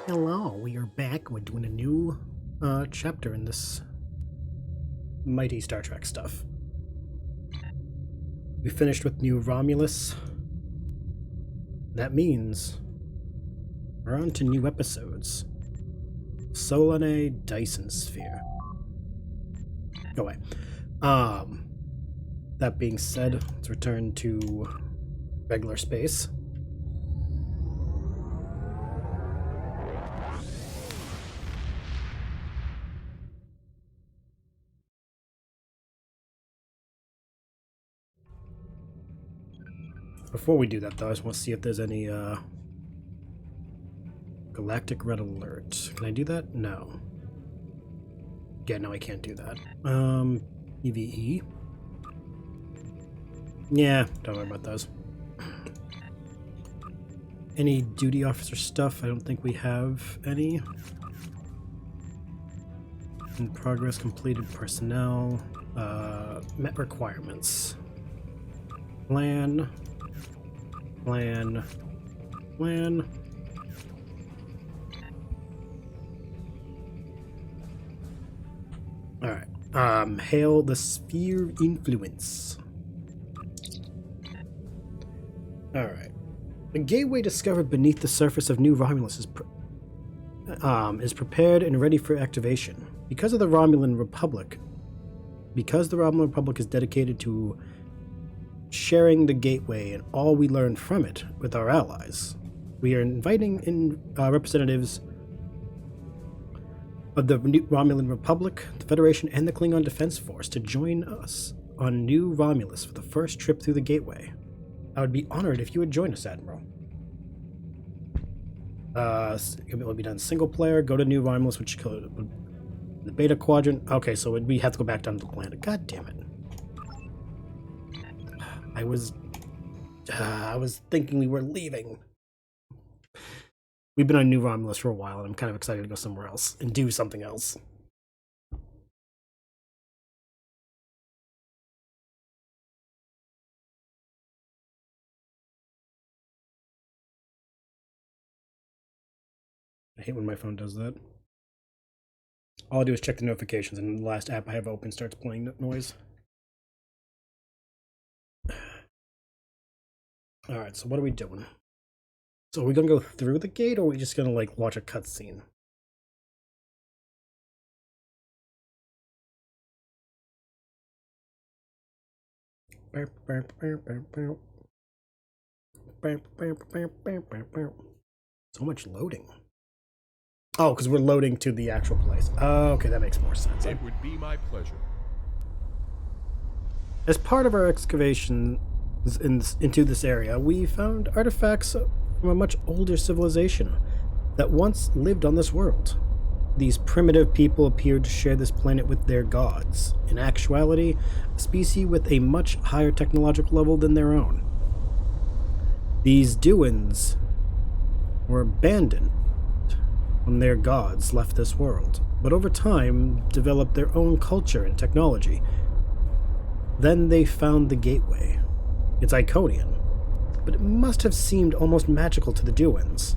Hello, we are back. We're doing a new chapter in this mighty Star Trek stuff. We finished with New Romulus. That means we're on to new episodes. Solanae Dyson Sphere. Go away. That being said, let's return to regular space. Before we do that, though, I just want to see if there's any galactic red alert. Can I do that? No. Yeah, no, I can't do that. EVE. Yeah, don't worry about those. Any duty officer stuff? I don't think we have any. In progress, completed personnel. Met requirements. Plan. Alright. Hail the sphere influence. Alright. The gateway discovered beneath the surface of New Romulus is prepared and ready for activation. Because the Romulan Republic is dedicated to sharing the gateway and all we learn from it with our allies, we are inviting in representatives of the Romulan Republic, the Federation, and the Klingon Defense Force to join us on New Romulus for the first trip through the gateway. I would be honored if you would join us, Admiral. It will be done single player. Go to New Romulus, which the beta quadrant. Okay, so we have to go back down to the planet. God damn it. I was thinking we were leaving. We've been on New Romulus for a while, and I'm kind of excited to go somewhere else and do something else. I hate when my phone does that. All I do is check the notifications, and the last app I have open starts playing noise. Alright, so what are we doing? So are we gonna go through the gate, or are we just gonna, like, watch a cutscene? So much loading. Oh, because we're loading to the actual place. Oh, okay, that makes more sense. It would be my pleasure. As part of our excavation into this area, we found artifacts from a much older civilization that once lived on this world. These primitive people appeared to share this planet with their gods. In actuality, a species with a much higher technological level than their own. These Duans were abandoned when their gods left this world, but over time developed their own culture and technology. Then they found the gateway. It's Iconian, but it must have seemed almost magical to the Duans.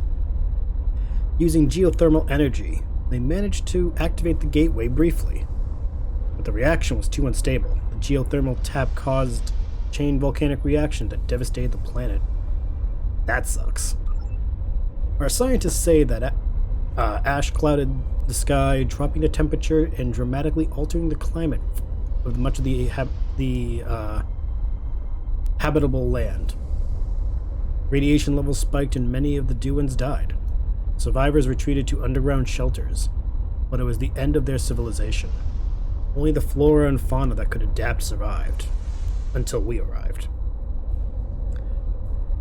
Using geothermal energy, they managed to activate the gateway briefly, but the reaction was too unstable. The geothermal tap caused a chain volcanic reaction that devastated the planet. That sucks. Our scientists say that ash clouded the sky, dropping the temperature and dramatically altering the climate of much of the habitable land. Radiation levels spiked and many of the Duans died. Survivors retreated to underground shelters, but it was the end of their civilization. Only the flora and fauna that could adapt survived, until we arrived.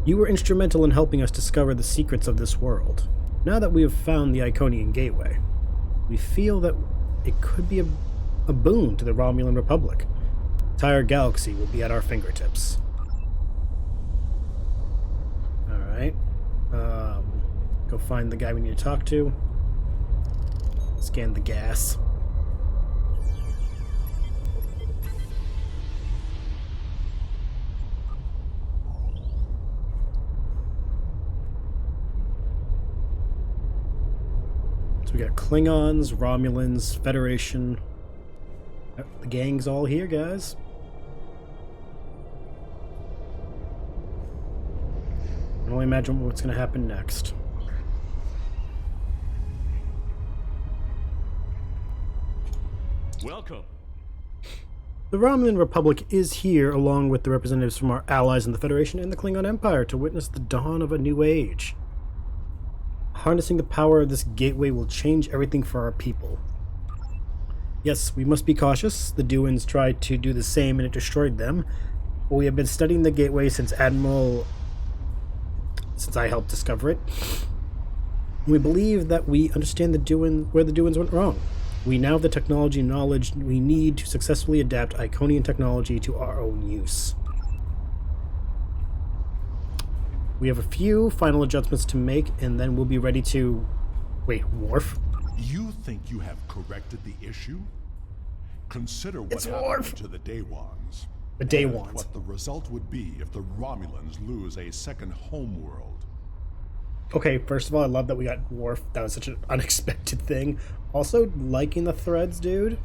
You were instrumental in helping us discover the secrets of this world. Now that we have found the Iconian Gateway, we feel that it could be a boon to the Romulan Republic. The entire galaxy will be at our fingertips. Alright. Go find the guy we need to talk to. Scan the gas. So we got Klingons, Romulans, Federation. The gang's all here, guys. I can only imagine what's going to happen next. Welcome. The Romulan Republic is here along with the representatives from our allies in the Federation and the Klingon Empire to witness the dawn of a new age. Harnessing the power of this gateway will change everything for our people. Yes, we must be cautious. The Duins tried to do the same and it destroyed them. But we have been studying the gateway since I helped discover it. We believe that we understand where the Duins went wrong. We now have the technology and knowledge we need to successfully adapt Iconian technology to our own use. We have a few final adjustments to make, and then we'll be ready to... Wait, Worf? You think you have corrected the issue? Consider what happened to the Daywans. The Daywans. And what the result would be if the Romulans lose a second homeworld. Okay, first of all, I love that we got Worf. That was such an unexpected thing. Also, liking the threads, dude.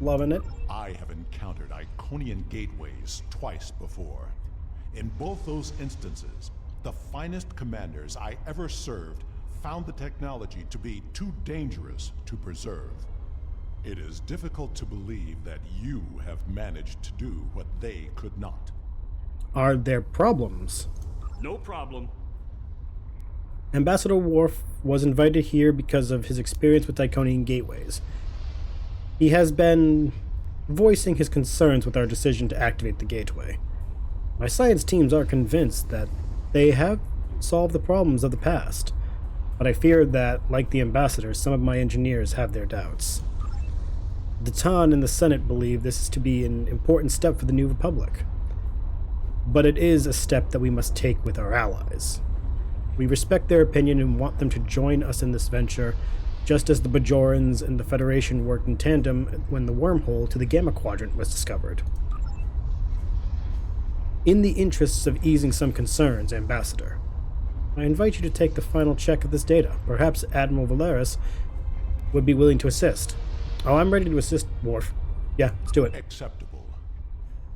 Loving it. I have encountered Iconian gateways twice before. In both those instances, the finest commanders I ever served found the technology to be too dangerous to preserve. It is difficult to believe that you have managed to do what they could not. Are there problems? No problem. Ambassador Worf was invited here because of his experience with Iconian gateways. He has been voicing his concerns with our decision to activate the gateway. My science teams are convinced that they have solved the problems of the past, but I fear that, like the ambassador, some of my engineers have their doubts. The Tan and the Senate believe this is to be an important step for the New Republic, but it is a step that we must take with our allies. We respect their opinion and want them to join us in this venture, just as the Bajorans and the Federation worked in tandem when the wormhole to the Gamma Quadrant was discovered. In the interests of easing some concerns, Ambassador, I invite you to take the final check of this data. Perhaps Admiral Valeris would be willing to assist. Oh, I'm ready to assist, Worf. Yeah, let's do it. Acceptable.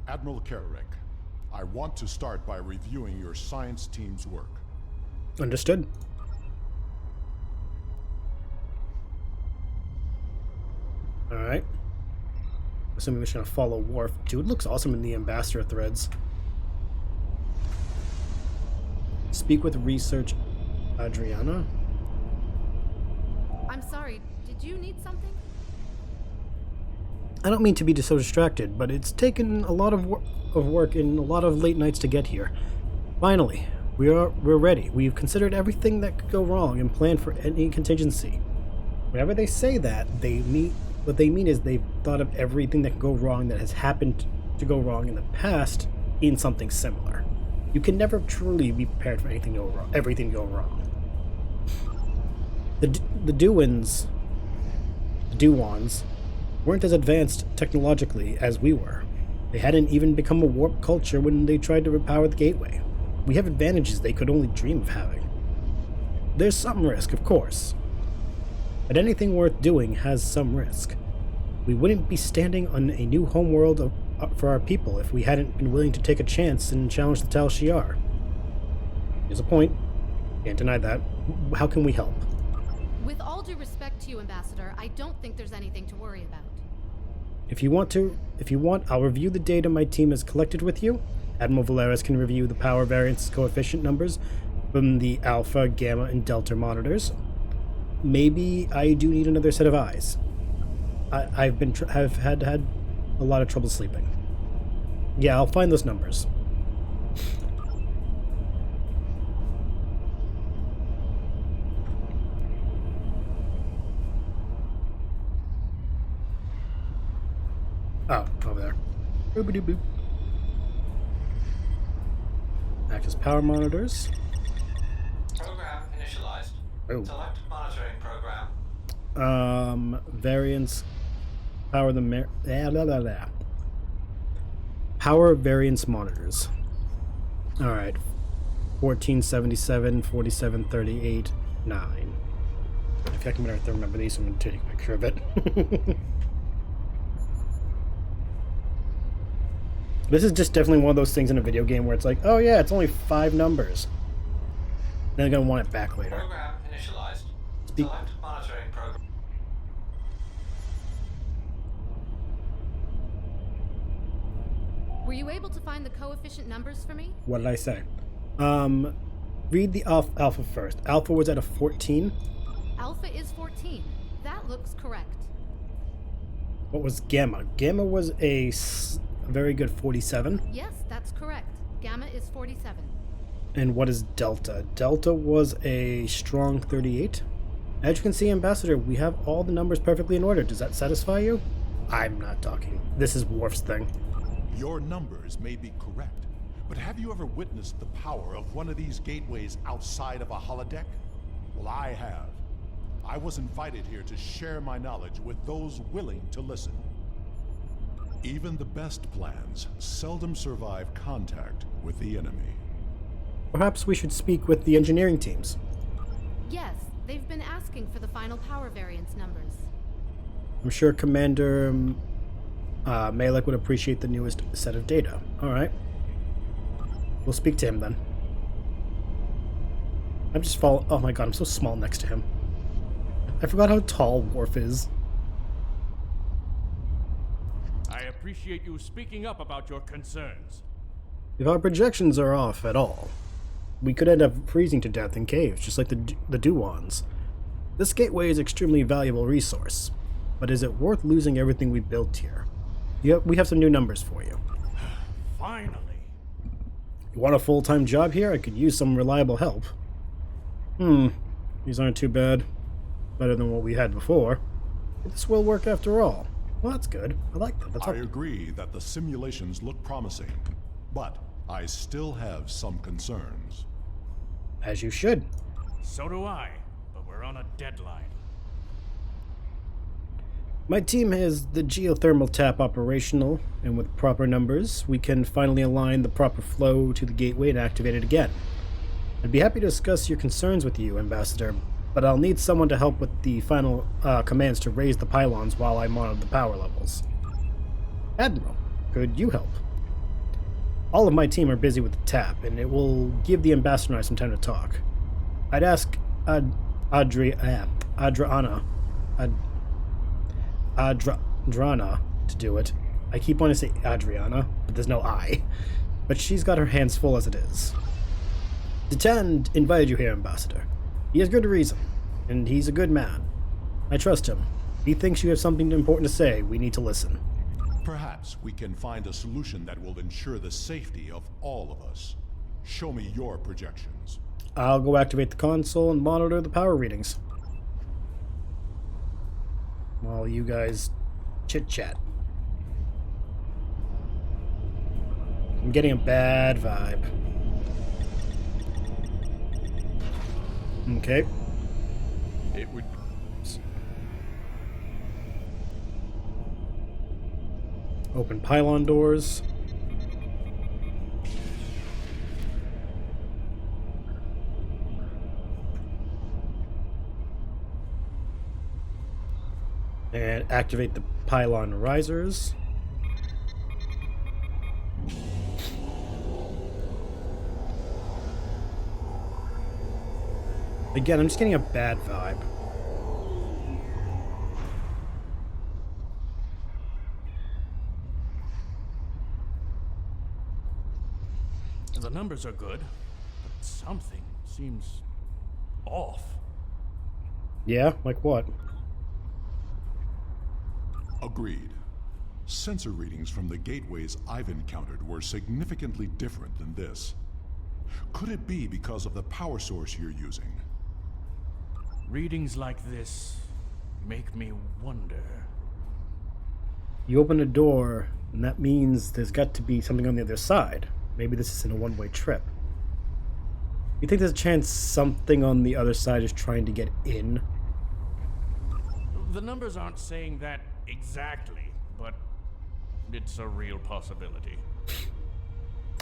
Admiral Kararek, I want to start by reviewing your science team's work. Understood. Alright. Assuming we're just gonna follow Worf. Dude looks awesome in the Ambassador threads. Speak with Research Adriana. I'm sorry, did you need something? I don't mean to be so distracted, but it's taken a lot of work and a lot of late nights to get here. Finally, we're ready. We've considered everything that could go wrong and planned for any contingency. Whenever they say that, what they mean is they've thought of everything that could go wrong that has happened to go wrong in the past in something similar. You can never truly be prepared for everything to go wrong. The Duins weren't as advanced technologically as we were. They hadn't even become a warp culture when they tried to repower the gateway. We have advantages they could only dream of having. There's some risk, of course, but anything worth doing has some risk. We wouldn't be standing on a new homeworld for our people if we hadn't been willing to take a chance and challenge the Tal Shiar. There's a point. Can't deny that. How can we help? With all due respect to you, Ambassador, I don't think there's anything to worry about. If you want, I'll review the data my team has collected with you. Admiral Valeris can review the power variance coefficient numbers from the Alpha, Gamma, and Delta monitors. Maybe I do need another set of eyes. I've had a lot of trouble sleeping. Yeah, I'll find those numbers. Oh, over there. Boop-a-doo boop. Access power monitors. Program initialized. Oh. Select monitoring program. Variance. Power Power variance monitors. Alright. 1477, 4738, 9. fact, I'm gonna have to remember these, so I'm gonna take a picture of it. This is just definitely one of those things in a video game where it's like, oh yeah, it's only 5 numbers. Then I'm gonna want it back later. Program initialized. Select monitoring program. Were you able to find the coefficient numbers for me? What did I say? Read the alpha first. Alpha was at a 14. Alpha is 14. That looks correct. What was gamma? Gamma was a very good 47. Yes, that's correct. Gamma is 47. And what is delta? Delta was a strong 38. As you can see, Ambassador, we have all the numbers perfectly in order. Does that satisfy you? I'm not talking. This is Worf's thing. Your numbers may be correct, but have you ever witnessed the power of one of these gateways outside of a holodeck? Well, I have. I was invited here to share my knowledge with those willing to listen. Even the best plans seldom survive contact with the enemy. Perhaps we should speak with the engineering teams. Yes, they've been asking for the final power variance numbers. I'm sure Commander Malek would appreciate the newest set of data. Alright. We'll speak to him then. I'm just oh my god, I'm so small next to him. I forgot how tall Worf is. I appreciate you speaking up about your concerns. If our projections are off at all, we could end up freezing to death in caves, just like the Duwans. This gateway is an extremely valuable resource, but is it worth losing everything we built here? We have some new numbers for you. Finally. You want a full-time job here? I could use some reliable help. These aren't too bad. Better than what we had before. This will work after all. Well, that's good. I like that. I agree that the simulations look promising, but I still have some concerns. As you should. So do I, but we're on a deadline. My team has the geothermal tap operational, and with proper numbers, we can finally align the proper flow to the gateway and activate it again. I'd be happy to discuss your concerns with you, Ambassador, but I'll need someone to help with the final commands to raise the pylons while I monitor the power levels. Admiral, could you help? All of my team are busy with the tap, and it will give the Ambassador and I some time to talk. I'd ask Adrana to do it. I keep wanting to say Adriana, but there's no I. But she's got her hands full as it is. Detand invited you here, Ambassador. He has good reason, and he's a good man. I trust him. If he thinks you have something important to say, we need to listen. Perhaps we can find a solution that will ensure the safety of all of us. Show me your projections. I'll go activate the console and monitor the power readings, while you guys chit-chat. I'm getting a bad vibe. Okay. It would... Open pylon doors. And activate the pylon risers. Again, I'm just getting a bad vibe. The numbers are good, but something seems off. Yeah, like what? Agreed. Sensor readings from the gateways I've encountered were significantly different than this. Could it be because of the power source you're using? Readings like this make me wonder. You open a door, and that means there's got to be something on the other side. Maybe this isn't a one-way trip. You think there's a chance something on the other side is trying to get in? The numbers aren't saying that exactly, but it's a real possibility.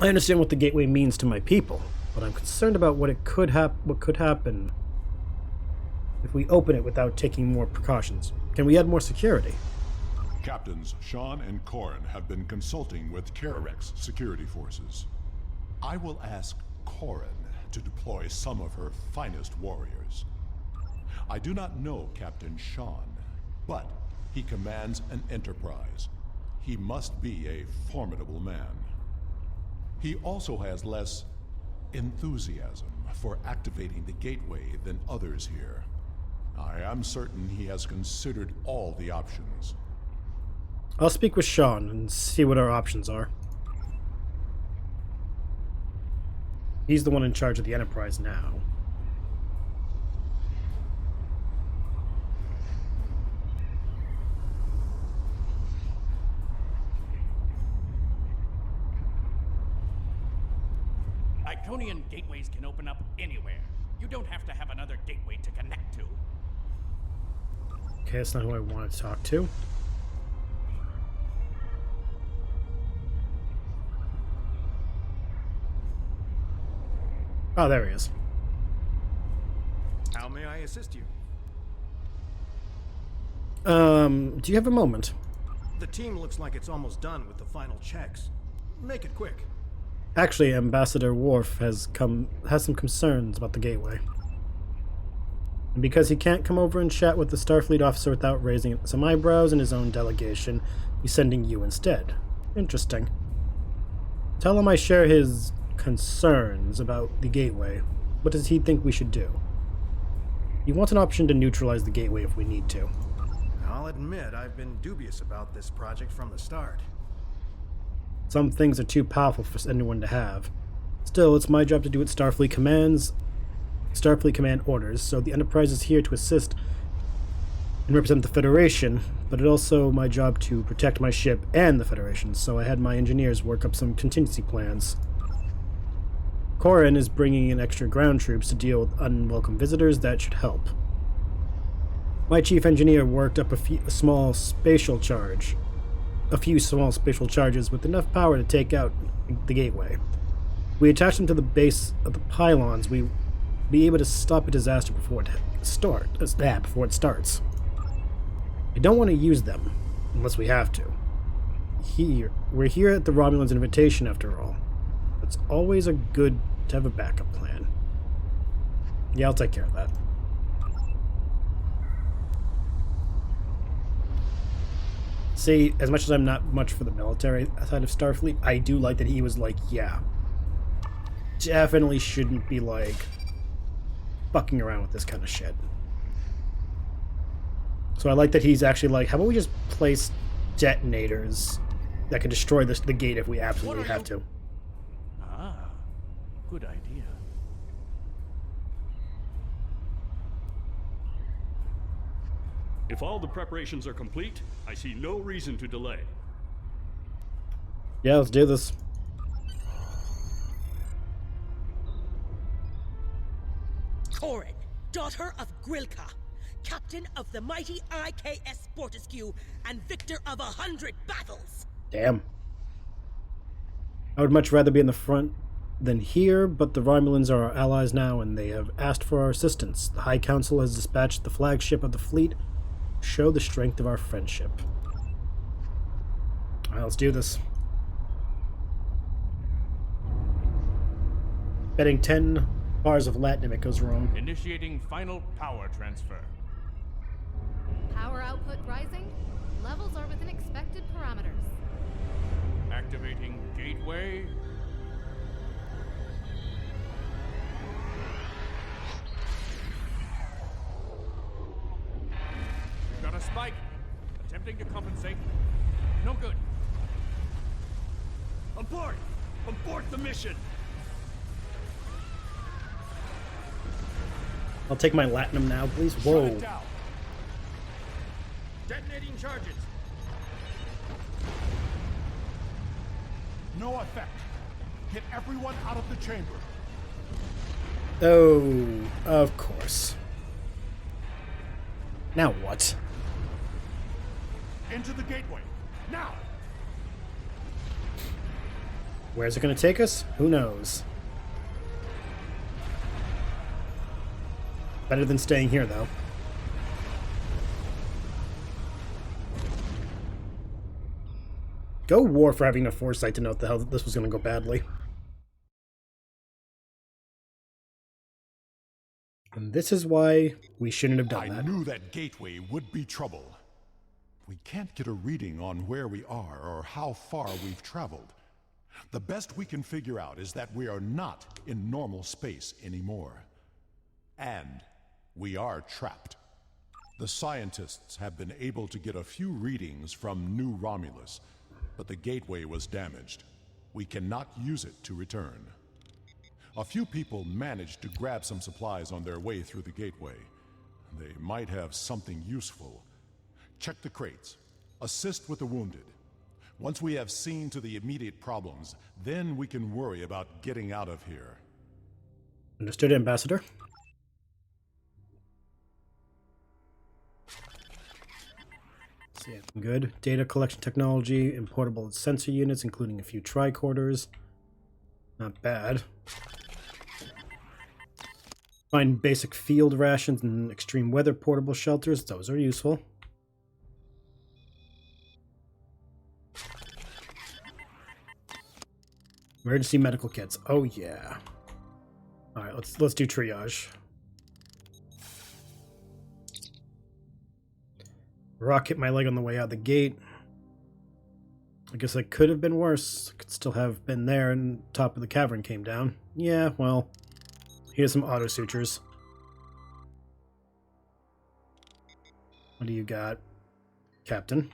I understand what the gateway means to my people, but I'm concerned about what could happen. if we open it without taking more precautions? Can we add more security? Captains Sean and Corin have been consulting with Kararek's security forces. I will ask Corin to deploy some of her finest warriors. I do not know Captain Sean, but he commands an enterprise. He must be a formidable man. He also has less enthusiasm for activating the gateway than others here. I am certain he has considered all the options. I'll speak with Sean and see what our options are. He's the one in charge of the Enterprise now. Iconian gateways can open up anywhere. You don't have to have another gateway to connect to. Okay, that's not who I want to talk to. Oh, there he is. How may I assist you? Do you have a moment? The team looks like it's almost done with the final checks. Make it quick. Actually, Ambassador Worf has some concerns about the gateway. And because he can't come over and chat with the Starfleet officer without raising some eyebrows in his own delegation, he's sending you instead. Interesting. Tell him I share his concerns about the gateway. What does he think we should do? He wants an option to neutralize the gateway if we need to. I'll admit I've been dubious about this project from the start. Some things are too powerful for anyone to have. Still, it's my job to do what Starfleet Command orders, so the Enterprise is here to assist and represent the Federation, but it's also my job to protect my ship and the Federation, so I had my engineers work up some contingency plans. Corin is bringing in extra ground troops to deal with unwelcome visitors. That should help. My chief engineer worked up a few small spatial charges with enough power to take out the gateway. We attach them to the base of the pylons. We'll be able to stop a disaster before it starts. I don't want to use them unless we have to. We're here at the Romulans' invitation, after all. It's always good to have a backup plan. Yeah, I'll take care of that. See, as much as I'm not much for the military side of Starfleet, I do like that he was like, yeah, definitely shouldn't be, like, fucking around with this kind of shit. So I like that he's actually like, how about we just place detonators that can destroy the gate if we absolutely have to. Ah, good idea. If all the preparations are complete, I see no reason to delay. Yeah, let's do this. Corin, daughter of Grilka, captain of the mighty IKS Fortescue, and victor of 100 battles. Damn. I would much rather be in the front than here, but the Romulans are our allies now, and they have asked for our assistance. The High Council has dispatched the flagship of the fleet to show the strength of our friendship. Alright, let's do this. Betting 10 bars of Latin if it goes wrong. Initiating final power transfer. Power output rising. Levels are within expected parameters. Activating gateway. Got a spike. Attempting to compensate. No good. Abort! Abort the mission! I'll take my Latinum now, please. Shut Whoa. it down. Detonating charges. No effect. Get everyone out of the chamber. Oh, of course. Now what? Into the gateway. Now! Where's it going to take us? Who knows? Better than staying here, though. Go War for having the foresight to know the hell this was going to go badly. And this is why we shouldn't have done that. I knew that gateway would be trouble. We can't get a reading on where we are or how far we've traveled. The best we can figure out is that we are not in normal space anymore. And we are trapped. The scientists have been able to get a few readings from New Romulus, but the gateway was damaged. We cannot use it to return. A few people managed to grab some supplies on their way through the gateway. They might have something useful. Check the crates. Assist with the wounded. Once we have seen to the immediate problems, then we can worry about getting out of here. Understood, Ambassador. See, good. Data collection technology, importable sensor units, including a few tricorders. Not bad. Find basic field rations and extreme weather portable shelters. Those are useful. Emergency medical kits. Oh yeah. All right, let's do triage. Rock hit my leg on the way out the gate. I guess that could have been worse. Could still have been there and top of the cavern came down. Yeah, well, here's some auto sutures. What do you got, Captain?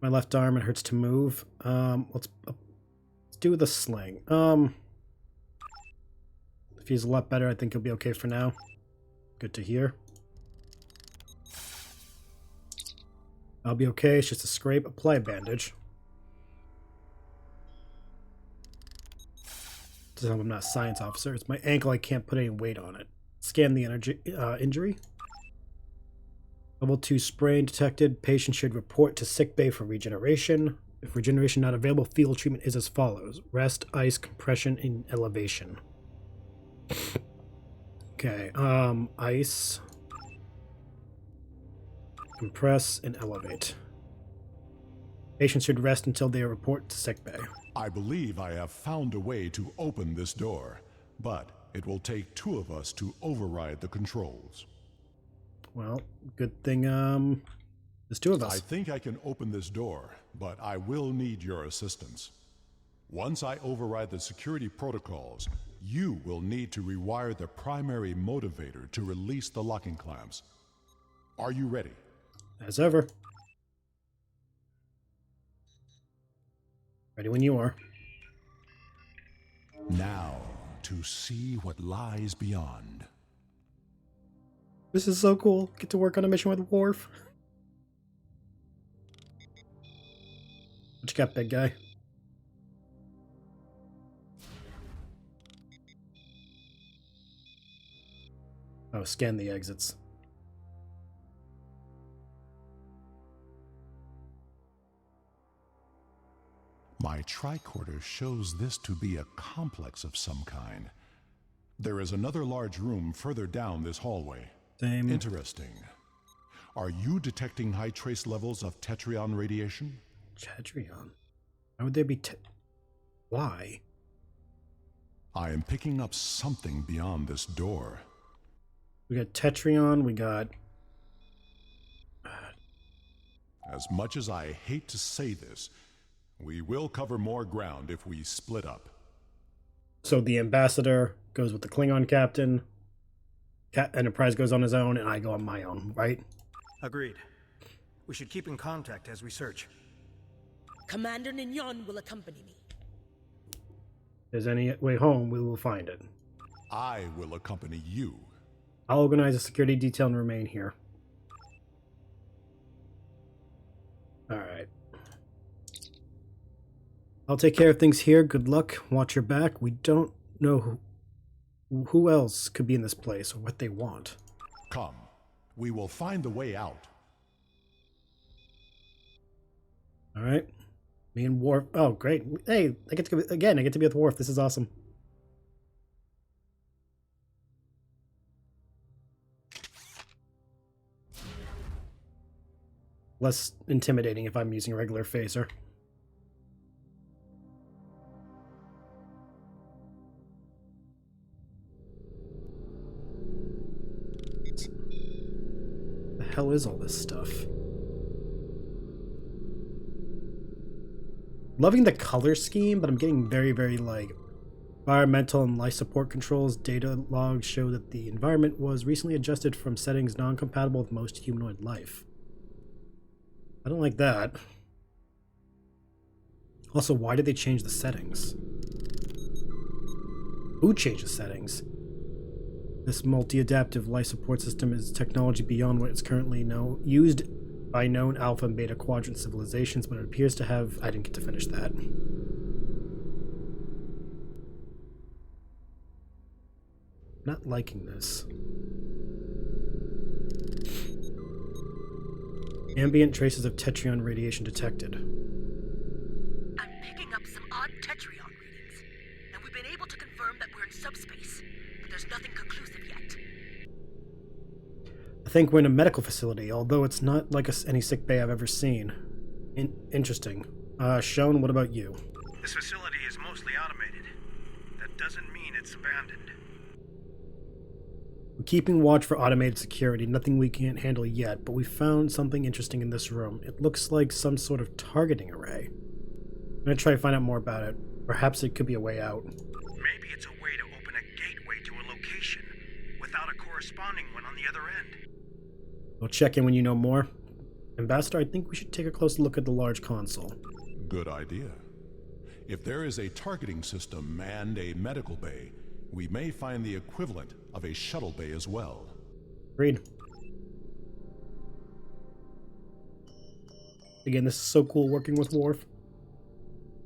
My left arm, it hurts to move. Let's do the sling. If he's a lot better, I think he'll be okay for now. Good to hear. I'll be okay. It's just a scrape. Apply a bandage. Doesn't help I'm not a science officer. It's my ankle. I can't put any weight on it. Scan the injury. Level 2 sprain detected. Patient should report to sickbay for regeneration. If regeneration not available, field treatment is as follows. Rest, ice, compression, and elevation. Okay, ice. Compress and elevate. Patients should rest until they report to sickbay. I believe I have found a way to open this door, but it will take 2 of us to override the controls. Well, good thing, there's 2 of us. I think I can open this door, but I will need your assistance. Once I override the security protocols, you will need to rewire the primary motivator to release the locking clamps. Are you ready? As ever. Ready when you are. Now, to see what lies beyond. This is so cool. Get to work on a mission with Worf. What you got, big guy? Oh, scan the exits. My tricorder shows this to be a complex of some kind. There is another large room further down this hallway. Same. Interesting. Are you detecting high trace levels of Tetrion radiation? Tetrion? Why would there be Why? I am picking up something beyond this door. We got Tetrion, we got... As much as I hate to say this, we will cover more ground if we split up. So the ambassador goes with the Klingon captain, Enterprise goes on his own, and I go on my own, right? Agreed. We should keep in contact as we search. Commander Nignon will accompany me. If there's any way home, we will find it. I will accompany you. I'll organize a security detail and remain here. Alright. I'll take care of things here. Good luck. Watch your back. We don't know who else could be in this place or what they want. Come. We will find the way out. Alright. Me and Worf. Oh, great. Hey, I get to go again. I get to be with Worf. This is awesome. less intimidating if I'm using a regular phaser. The hell is all this stuff? Loving the color scheme, but I'm getting very, very like environmental and life support controls. Data logs show that the environment was recently adjusted from settings non-compatible with most humanoid life. I don't like that. Also, why did they change the settings? Who changed the settings? This multi-adaptive life support system is technology beyond what is currently used by known Alpha and Beta Quadrant civilizations, but it appears to have... I didn't get to finish that. Not liking this. Ambient traces of Tetrion radiation detected. I'm picking up some odd Tetrion readings, and we've been able to confirm that we're in subspace, but there's nothing conclusive yet. I think we're in a medical facility, although it's not like any sick bay I've ever seen. Interesting. Sean, what about you? This facility is mostly automated. That doesn't mean it's abandoned. We're keeping watch for automated security, nothing we can't handle yet, but we found something interesting in this room. It looks like some sort of targeting array. I'm gonna try to find out more about it. Perhaps it could be a way out. Maybe it's a way to open a gateway to a location without a corresponding one on the other end. We'll check in when you know more. Ambassador, I think we should take a closer look at the large console. Good idea. If there is a targeting system and a medical bay, we may find the equivalent of a shuttle bay as well. Agreed. Again, this is so cool working with Worf.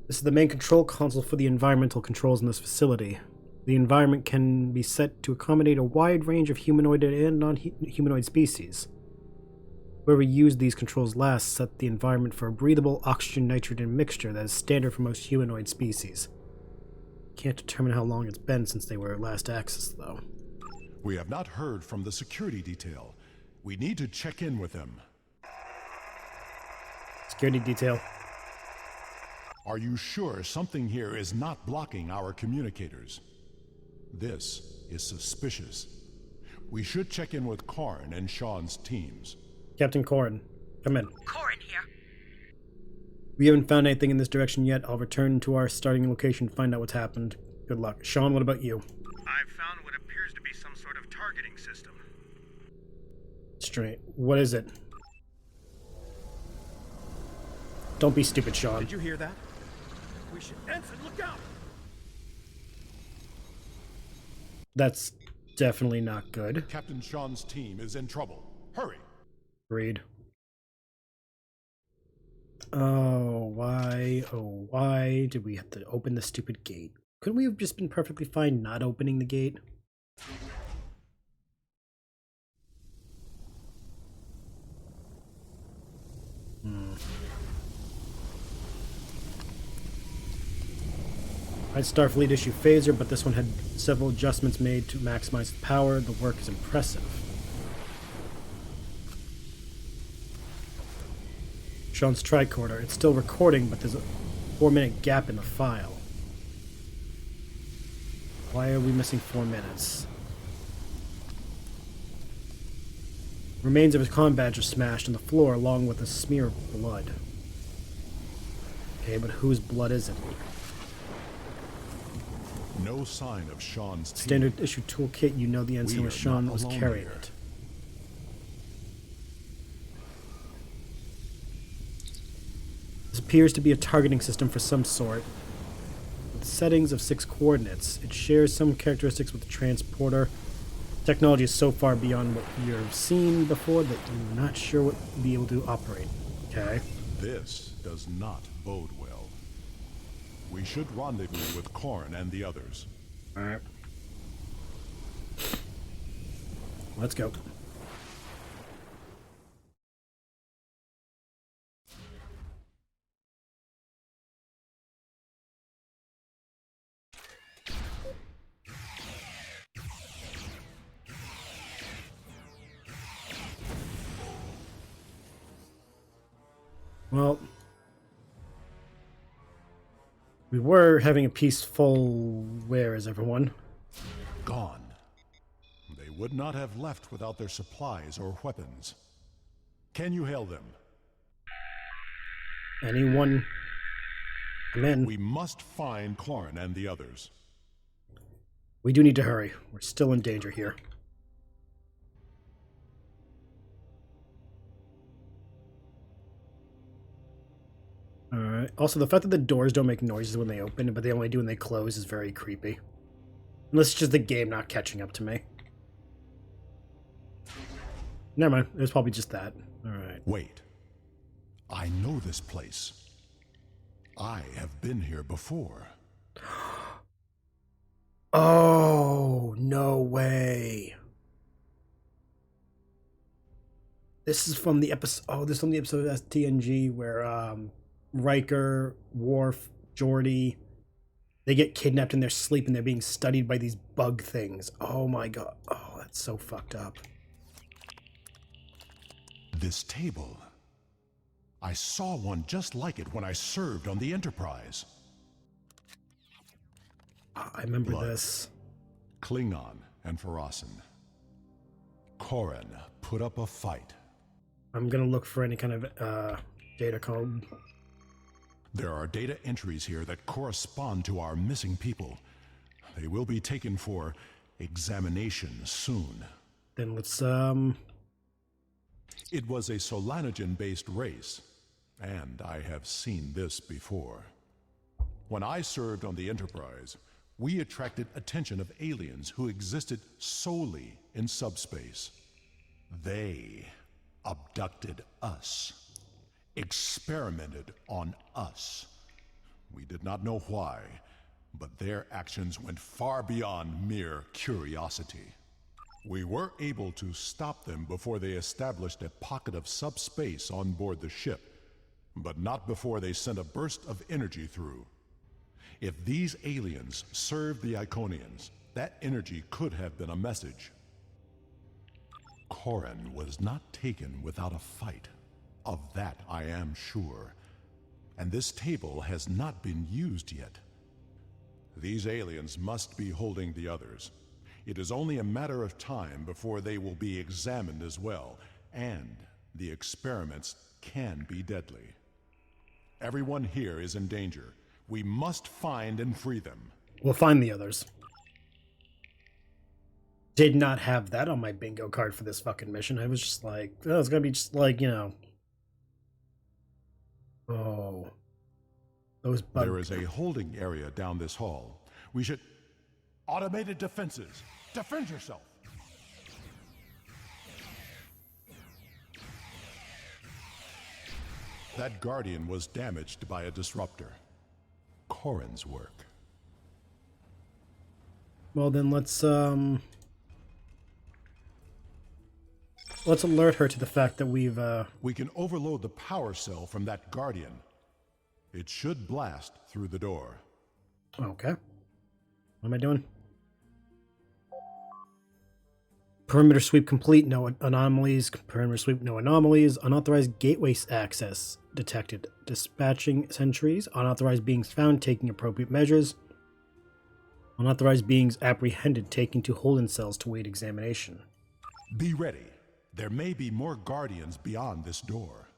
This is the main control console for the environmental controls in this facility. The environment can be set to accommodate a wide range of humanoid and non-humanoid species. Whoever used these controls last set the environment for a breathable oxygen-nitrogen mixture that is standard for most humanoid species. Can't determine how long it's been since they were last accessed, though. We have not heard from the security detail. We need to check in with them. Security detail. Are you sure something here is not blocking our communicators? This is suspicious. We should check in with Karn and Sean's teams. Captain Corrin, come in. Corrin here. We haven't found anything in this direction yet. I'll return to our starting location to find out what's happened. Good luck. Sean, what about you? I've found what appears to be some sort of targeting system. Straight. What is it? Don't be stupid, Sean. Did you hear that? We should... Ensign, look out! That's definitely not good. Captain Sean's team is in trouble. Hurry! Agreed. Oh, why did we have to open the stupid gate? Couldn't we have just been perfectly fine not opening the gate? I'd Starfleet issue phaser, but this one had several adjustments made to maximize its power. The work is impressive. Sean's tricorder. It's still recording, but there's a 4-minute gap in the file. Why are we missing 4 minutes? Remains of his comm badge are smashed on the floor along with a smear of blood. Okay, but whose blood is it? No sign of Sean's team. Standard issue toolkit, you know the ensign was Sean was carrying here. it. This appears to be a targeting system for some sort. With settings of 6 coordinates. It shares some characteristics with the transporter. Technology is so far beyond what you've seen before that you're not sure what will be able to operate. Okay. This does not bode well. We should rendezvous with Karn and the others. Alright. Let's go. Well, we were having a peaceful... Where is everyone? Gone. They would not have left without their supplies or weapons. Can you hail them? Anyone? Come in. We must find Clorin and the others. We do need to hurry. We're still in danger here. Alright. Also, the fact that the doors don't make noises when they open, but they only do when they close is very creepy. Unless it's just the game not catching up to me. Never mind. It was probably just that. Alright. Wait. I know this place. I have been here before. Oh, no way. This is from the episode... Oh, this is from the episode of TNG where, Riker, Worf, Geordi, they get kidnapped in their sleep and they're being studied by these bug things. Oh my god. Oh, that's so fucked up. This table. I saw one just like it when I served on the Enterprise. I remember Blood. this. Klingon and Farasin. Corin put up a fight. I'm gonna look for any kind of data code. There are data entries here that correspond to our missing people. They will be taken for examination soon. Then let's It was a Solanagen-based race, and I have seen this before. When I served on the Enterprise, we attracted attention of aliens who existed solely in subspace. They abducted us, experimented on us. We did not know why, but their actions went far beyond mere curiosity. We were able to stop them before they established a pocket of subspace on board the ship, but not before they sent a burst of energy through. If these aliens served the Iconians, that energy could have been a message. Corin was not taken without a fight. Of that I am sure. And this table has not been used yet. These aliens must be holding the others. It is only a matter of time before they will be examined as well, and the experiments can be deadly. Everyone here is in danger. We must find and free them. we'll find the others. Did not have that on my bingo card for this fucking mission. I was just like, oh, it's gonna be just like, you know. Oh. Those bugs. There is a holding area down this hall. We should... Automated defenses! Defend yourself! That Guardian was damaged by a disruptor. Corin's work. Well, then let's alert her to the fact that we've We can overload the power cell from that Guardian. It should blast through the door. Okay. What am I doing? Perimeter sweep complete. No anomalies. Perimeter sweep. No anomalies. Unauthorized gateway access detected. Dispatching sentries. Unauthorized beings found. Taking appropriate measures. Unauthorized beings apprehended. Taking to holding cells to wait examination. Be ready. There may be more Guardians beyond this door.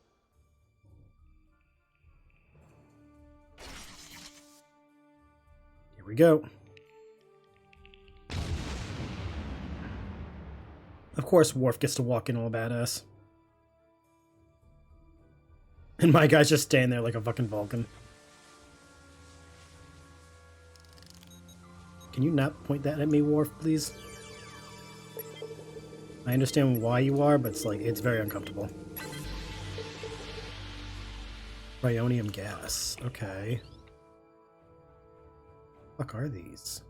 Here we go. Of course, Worf gets to walk in all badass. And my guy's just standing there like a fucking Vulcan. Can you not point that at me, Worf, please? I understand why you are, but it's like, it's very uncomfortable. Cryonium gas. Okay. What the fuck are these?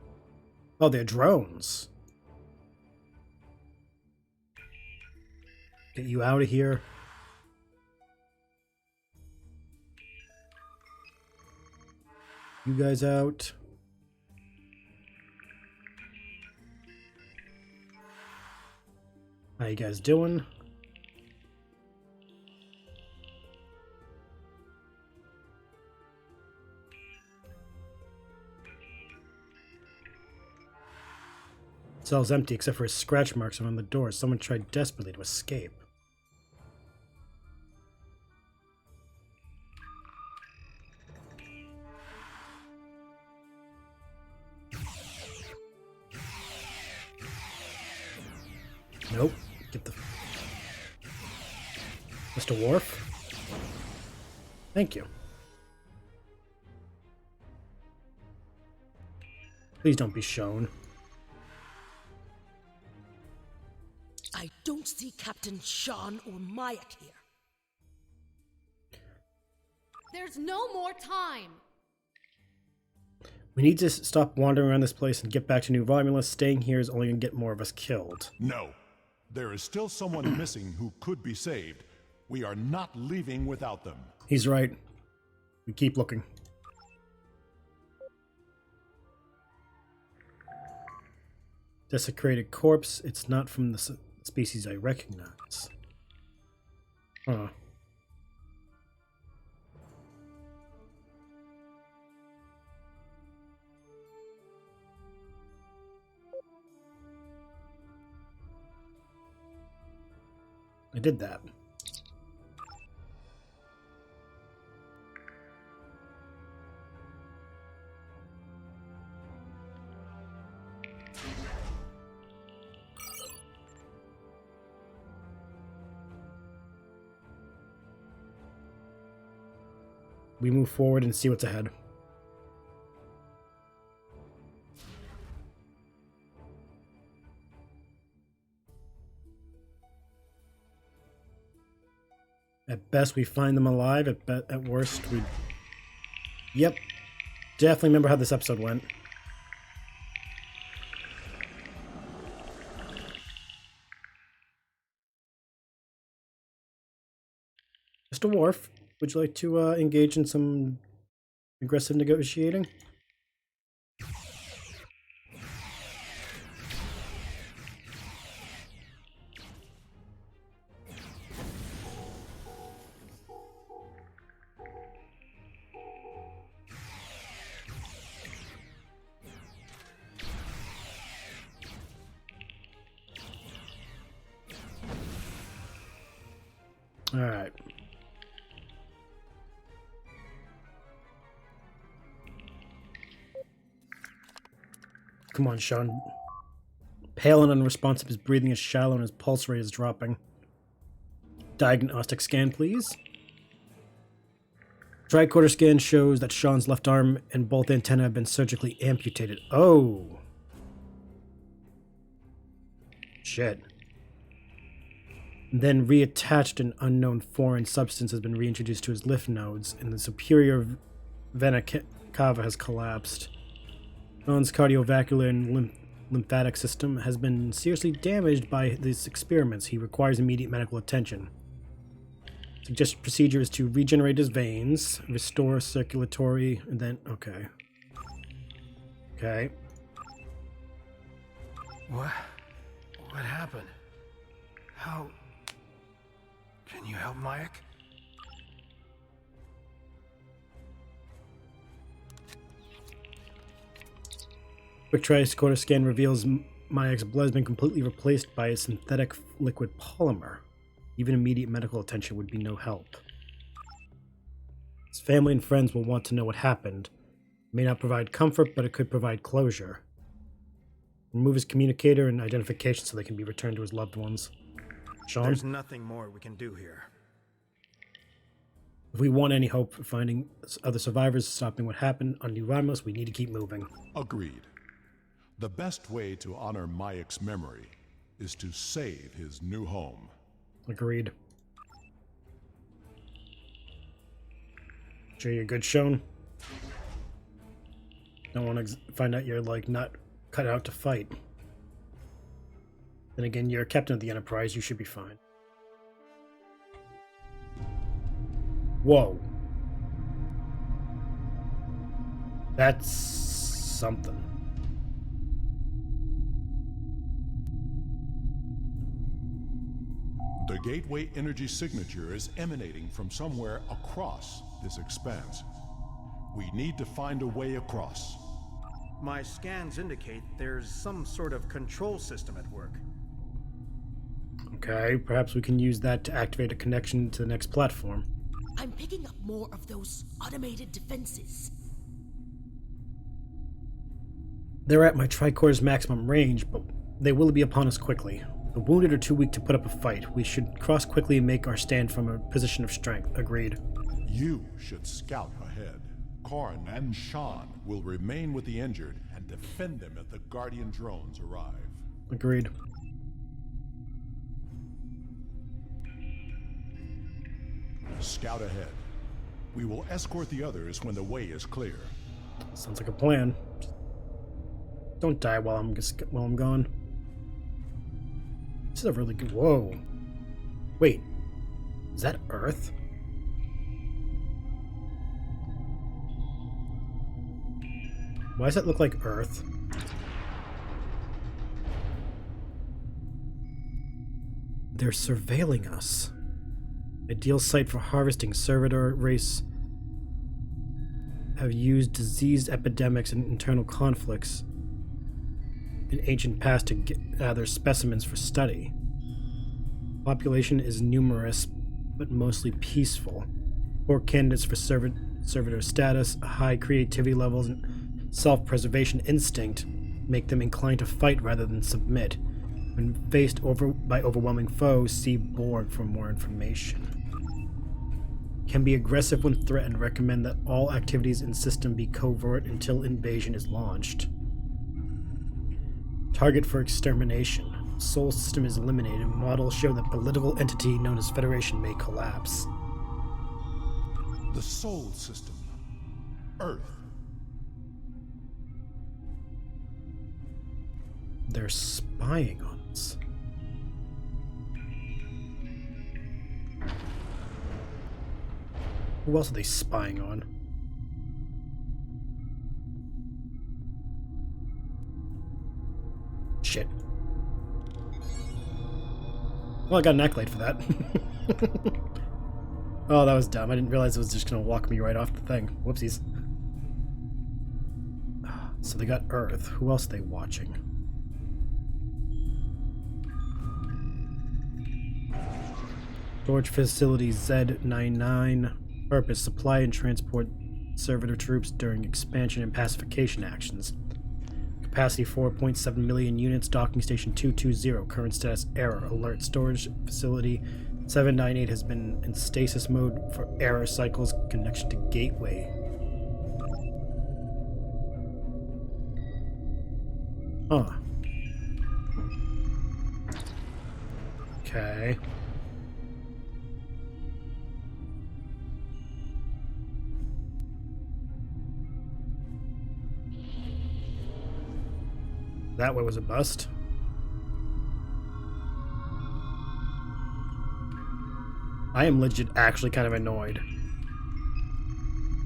Oh, they're drones. Get you out of here. You guys out. How you guys doing? Cell's empty except for his scratch marks around the door. Someone tried desperately to escape. Nope. Get the... Mr. Worf? Thank you. Please don't be shown. I don't see Captain Sean or Mayak here. There's no more time! We need to stop wandering around this place and get back to New Romulus. Staying here is only going to get more of us killed. No. There is still someone missing who could be saved. We are not leaving without them. He's right. We keep looking. Desecrated corpse. It's not from the species I recognize. Huh. I did that. We move forward and see what's ahead. At best, we find them alive. At worst, we... Yep. Definitely remember how this episode went. Mr. Worf, would you like to engage in some aggressive negotiating? All right. Come on, Sean. Pale and unresponsive, his breathing is shallow and his pulse rate is dropping. Diagnostic scan, please. Tricorder scan shows that Sean's left arm and both antennae have been surgically amputated. Oh. Shit. Then reattached an unknown foreign substance has been reintroduced to his lymph nodes, and the superior vena cava has collapsed. Sean's cardiovascular and lymphatic system has been seriously damaged by these experiments. He requires immediate medical attention. Suggested procedure is to regenerate his veins, restore circulatory, and then... Okay. Okay. What happened? How... Can you help Mayak? Quick tricorder scan reveals Mayak's blood has been completely replaced by a synthetic liquid polymer. Even immediate medical attention would be no help. His family and friends will want to know what happened. It may not provide comfort, but it could provide closure. Remove his communicator and identification so they can be returned to his loved ones. Sean? There's nothing more we can do here. If we want any hope for finding other survivors, stopping what happened on New Romulus, we need to keep moving. Agreed. The best way to honor Mayak's memory is to save his new home. Agreed. Sure you're good, Sean? Don't want to find out you're, like, not cut out to fight. Then again, you're a captain of the Enterprise, you should be fine. Whoa. That's something. The gateway energy signature is emanating from somewhere across this expanse. We need to find a way across. My scans indicate there's some sort of control system at work. Okay, perhaps we can use that to activate a connection to the next platform. I'm picking up more of those automated defenses. They're at my tricor's maximum range, but they will be upon us quickly. The wounded are too weak to put up a fight. We should cross quickly and make our stand from a position of strength. Agreed. You should scout ahead. Korn and Shan will remain with the injured and defend them if the Guardian drones arrive. Agreed. Scout ahead. We will escort the others when the way is clear. Sounds like a plan. Don't die while I'm gone. This is a really good. Whoa. Wait. Is that Earth? Why does that look like Earth? They're surveilling us. Ideal site for harvesting. Servitor race have used disease epidemics and internal conflicts in ancient past to gather specimens for study. Population is numerous, but mostly peaceful. Poor candidates for servitor status, high creativity levels, and self-preservation instinct make them inclined to fight rather than submit. When faced by overwhelming foes, see board for more information. Can be aggressive when threatened. Recommend that all activities in system be covert until invasion is launched. Target for extermination. Sol system is eliminated. Models show that political entity known as Federation may collapse. The Sol system. Earth. They're spying on us. Who else are they spying on? Shit. Well, I got an accolade for that. Oh, that was dumb. I didn't realize it was just gonna walk me right off the thing. Whoopsies. So they got Earth. Who else are they watching? Storage facility Z99. Purpose: supply and transport servitor troops during expansion and pacification actions. Capacity 4.7 million units. Docking station 220. Current status error. Alert. Storage facility 798 has been in stasis mode for error cycles. Connection to gateway. Huh. Okay. That way was a bust. I am legit actually kind of annoyed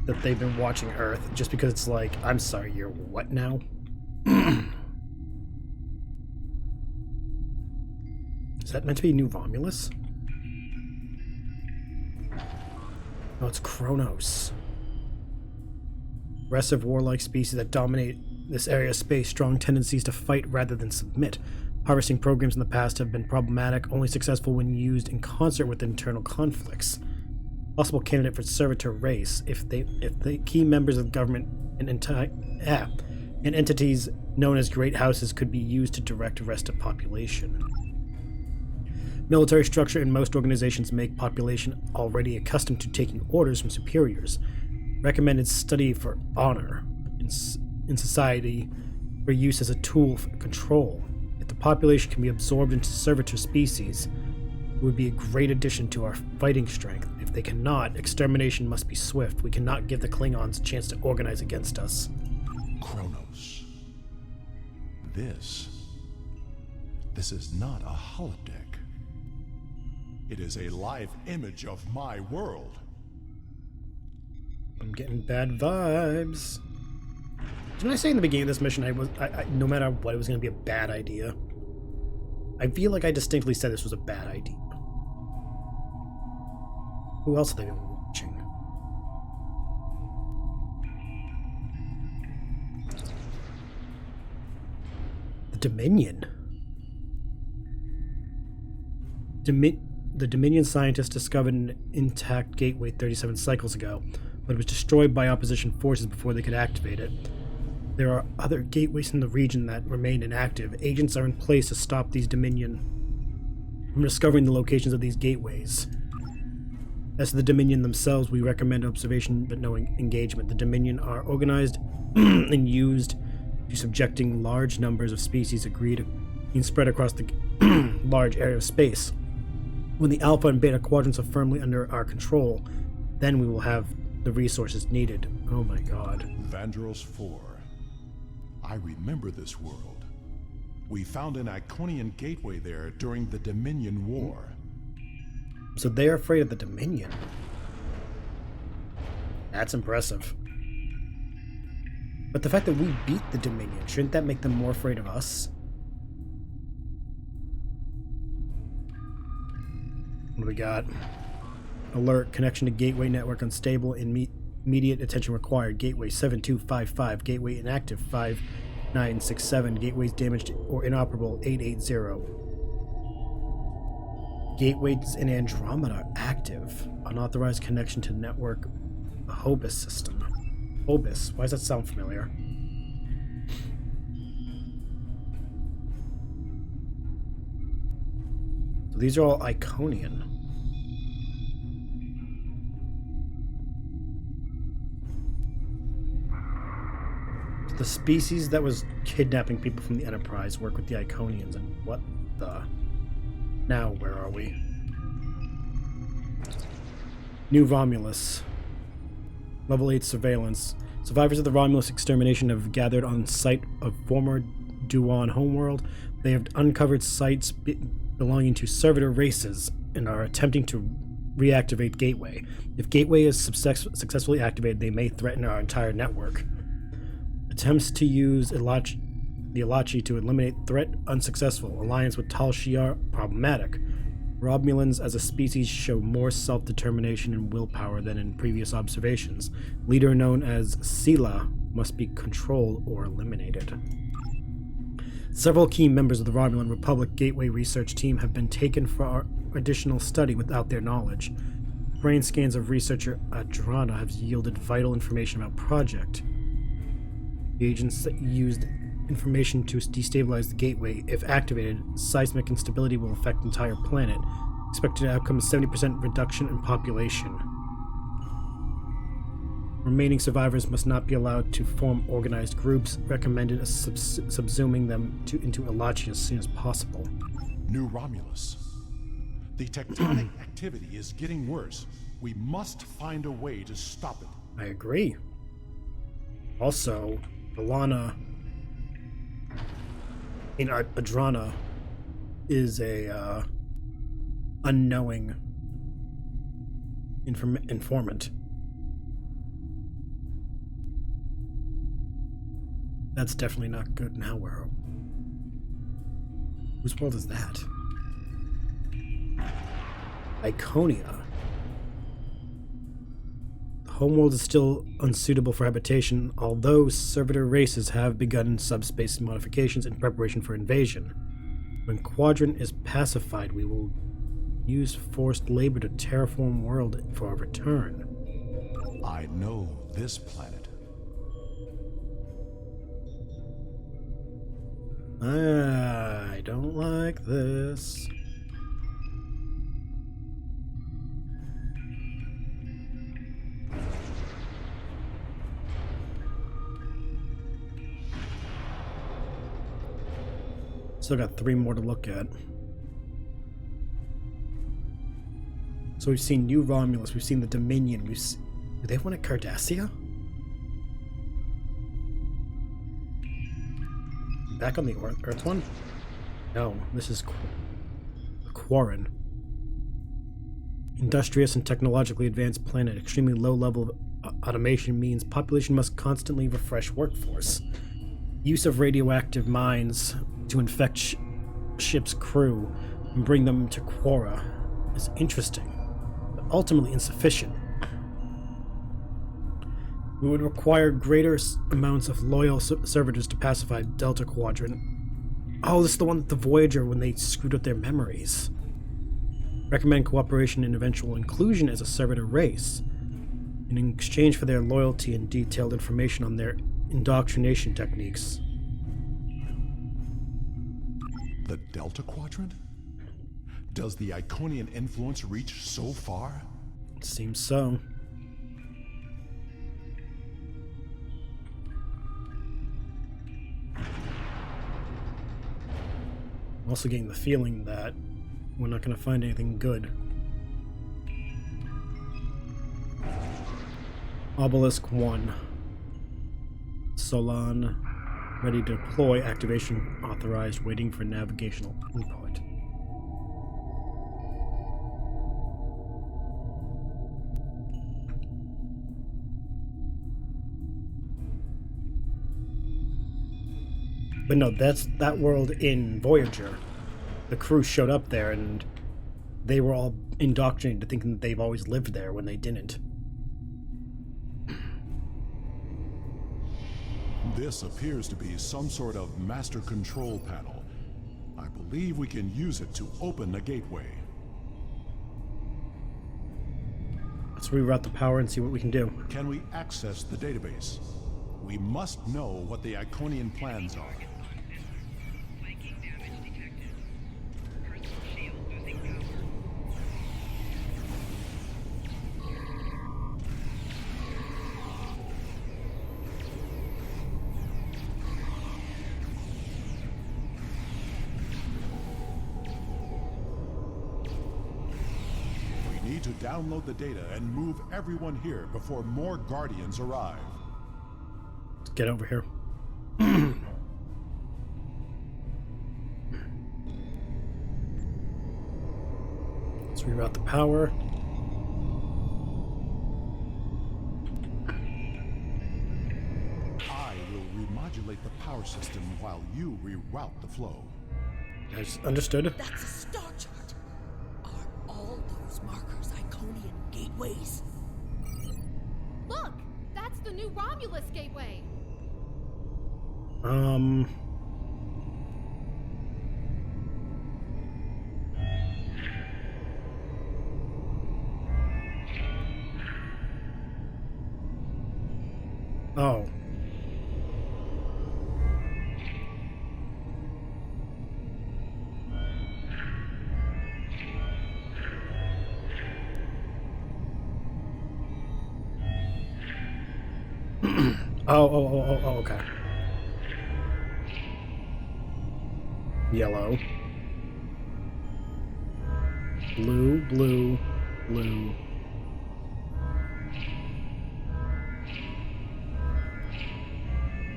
that they've been watching Earth just because it's like, I'm sorry, you're what now? Is that meant to be New Romulus? Oh, it's Kronos. Aggressive warlike species that dominate this area of space, strong tendencies to fight rather than submit. Harvesting programs in the past have been problematic, only successful when used in concert with internal conflicts. Possible candidate for servitor race if the key members of the government and entities known as great houses could be used to direct the rest of population. Military structure in most organizations make population already accustomed to taking orders from superiors. Recommended study for honor in society for use as a tool for control. If the population can be absorbed into servitor species, it would be a great addition to our fighting strength. If they cannot, extermination must be swift. We cannot give the Klingons a chance to organize against us. Kronos. This is not a holodeck. It is a live image of my world. I'm getting bad vibes. Didn't I say in the beginning of this mission I no matter what, it was going to be a bad idea? I feel like I distinctly said this was a bad idea. Who else have they been watching? Dominion. The Dominion scientists discovered an intact gateway 37 cycles ago, but it was destroyed by opposition forces before they could activate it. There are other gateways in the region that remain inactive. Agents are in place to stop these Dominion from discovering the locations of these gateways. As to the Dominion themselves, we recommend observation but no engagement. The Dominion are organized and used to subjecting large numbers of species agreed and spread across the large area of space. When the Alpha and Beta quadrants are firmly under our control, then we will have the resources needed. Oh my god. Vangeros 4. I remember this world. We found an Iconian gateway there during the Dominion War. So they're afraid of the Dominion. That's impressive. But the fact that we beat the Dominion, shouldn't that make them more afraid of us? What do we got? Alert, connection to gateway network unstable, immediate attention required. Gateway 7255, gateway inactive 5967, gateways damaged or inoperable 880. Gateways in Andromeda active. Unauthorized connection to network Hobus system. Hobus, why does that sound familiar? So these are all Iconian. The species that was kidnapping people from the Enterprise work with the Iconians, and what the... Now, where are we? New Romulus. Level 8 surveillance. Survivors of the Romulus extermination have gathered on site of former Duan homeworld. They have uncovered sites belonging to servitor races and are attempting to reactivate Gateway. If Gateway is successfully activated, they may threaten our entire network. Attempts to use the Ilachi to eliminate threat unsuccessful. Alliance with Tal Shiar problematic. Romulans as a species show more self-determination and willpower than in previous observations. Leader known as Sela must be controlled or eliminated. Several key members of the Romulan Republic Gateway research team have been taken for our additional study without their knowledge. Brain scans of researcher Adrana have yielded vital information about Project. The agents used information to destabilize the gateway. If activated, seismic instability will affect the entire planet. Expected outcome is 70% reduction in population. Remaining survivors must not be allowed to form organized groups. Recommended subsuming them into Ilachi as soon as possible. New Romulus. The tectonic activity is getting worse. We must find a way to stop it. I agree. Also, Adrana is a unknowing informant. That's definitely not good. Now where? Whose world is that? Iconia. The homeworld is still unsuitable for habitation, although servitor races have begun subspace modifications in preparation for invasion. When Quadrant is pacified, we will use forced labor to terraform world for our return. I know this planet. I don't like this. Still got 3 more to look at. So we've seen New Romulus, we've seen the Dominion, do they want a Cardassia? Back on the Earth one? No, this is Quarren. Industrious and technologically advanced planet. Extremely low level of automation means population must constantly refresh workforce. Use of radioactive mines to infect ship's crew and bring them to Quora is interesting, but ultimately insufficient. We would require greater amounts of loyal servitors to pacify Delta Quadrant. Oh, this is the one with the Voyager when they screwed up their memories. Recommend cooperation and eventual inclusion as a servitor race. In exchange for their loyalty and detailed information on their indoctrination techniques. The Delta Quadrant? Does the Iconian influence reach so far? It seems so. I'm also getting the feeling that we're not going to find anything good. Obelisk 1. Solanae, ready to deploy, activation authorized, waiting for navigational input. But no, that's that world in Voyager. The crew showed up there and they were all indoctrinated thinking that they've always lived there when they didn't. This appears to be some sort of master control panel. I believe we can use it to open a gateway. Let's reroute the power and see what we can do. Can we access the database? We must know what the Iconian plans are. To download the data and move everyone here before more Guardians arrive. Let's get over here. Let's reroute the power. I will remodulate the power system while you reroute the flow. Yes, understood. That's a star chart. Are all those markers Iconian gateways? Look! That's the new Romulus gateway! Oh. Oh, okay. Yellow. Blue, blue, blue.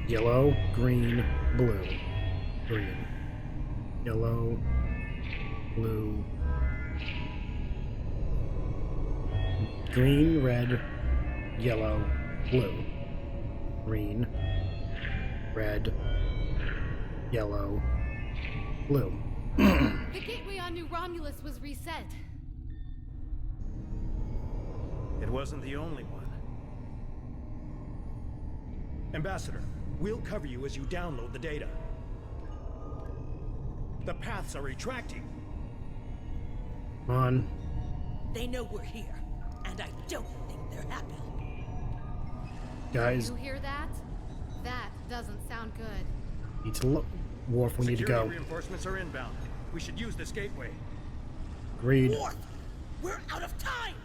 Yellow, green, blue. Green. Yellow, blue. Green, red, yellow, blue. Green, red, yellow, blue. The gateway on New Romulus was reset. It wasn't the only one. Ambassador, we'll cover you as you download the data. The paths are retracting. Come on. They know we're here, and I don't think they're happy. Guys, You hear that? That doesn't sound good. need to look. Worf, we need to go. Security reinforcements are inbound. We should use this gateway. Agreed. Worf, we're out of time!